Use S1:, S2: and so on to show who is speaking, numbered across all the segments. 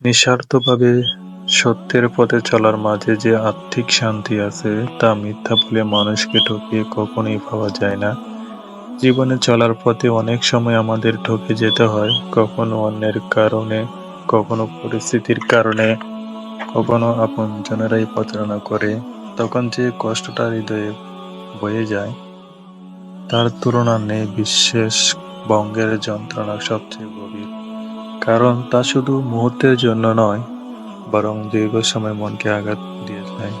S1: নিঃস্বার্থভাবে সত্যের পথে চলার মাঝে যে আত্মিক শান্তি আছে তা মিথ্যা বলে মানুষকে ঠকিয়ে কখনোই পাওয়া যায় না। জীবনে চলার পথে অনেক সময় আমাদের ঠকে যেতে হয়, কখনো অন্যের কারণে, কখনো পরিস্থিতির কারণে, কখনো আপনজনেরাই প্রতারণা করে। তখন যে কষ্টটা হৃদয়ে বয়ে যায় তার তুলনা নেই। বিশেষ বঙ্গের যন্ত্রণা সবচেয়ে গভীর, কারণ তা শুধু মুহূর্তের জন্য নয়, বরং দীর্ঘ সময় মনকে আঘাত দিয়ে যায়।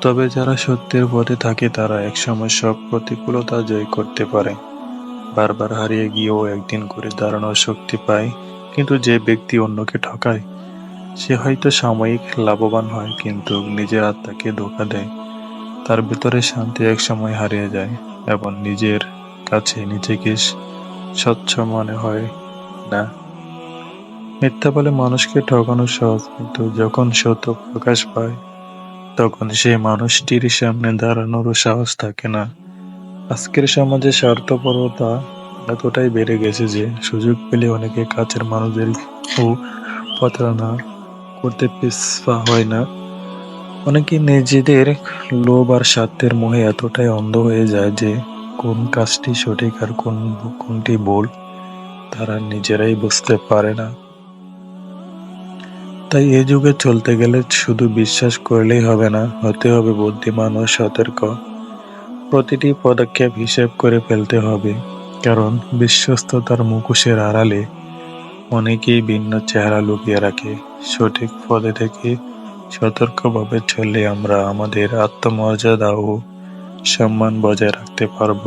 S1: তবে যারা সত্যের পথে থাকে তারা একসময় সব প্রতিকূলতা জয় করতে পারে, বারবার হারিয়ে গিয়েও একদিন ঘুরে দাঁড়ানোর শক্তি পায়। কিন্তু যে ব্যক্তি অন্যকে ঠকায় সে হয়তো সাময়িক লাভবান হয়, কিন্তু নিজের আত্মাকে ধোঁকা দেয়। তার ভিতরে শান্তি একসময় হারিয়ে যায় এবং নিজের কাছে নিজেকে স্বচ্ছ মনে হয় না। মিথ্যা বলে মানুষকে ঠকানো সহজ, কিন্তু যখন সত্য প্রকাশ পায় তখন সেই মানুষটির সামনে দাঁড়ানোরও সাহস থাকে না। আজকের সমাজে স্বার্থপরতা এতটাই বেড়ে গেছে যে সুযোগ পেলে অনেকে কাছের মানুষদেরও প্রতারণা করতে পিছপা হয় না। অনেকে নিজেদের লোভ আর স্বার্থের মোহে এতটাই অন্ধ হয়ে যায় যে কোন কাজটি সঠিক আর কোনটি ভুল তারা নিজেরাই বুঝতে পারে না। তাই এ যুগে চলতে গেলে শুধু বিশ্বাস করলেই হবে না, হতে হবে বুদ্ধিমান ও সতর্ক। প্রতিটি পদক্ষেপ হিসেব করে ফেলতে হবে, কারণ বিশ্বস্ততার মুখোশের আড়ালে অনেকেই ভিন্ন চেহারা লুকিয়ে রাখে। সঠিক পথে থেকে সতর্কভাবে চললে আমরা আমাদের আত্মমর্যাদা ও সম্মান বজায় রাখতে পারব।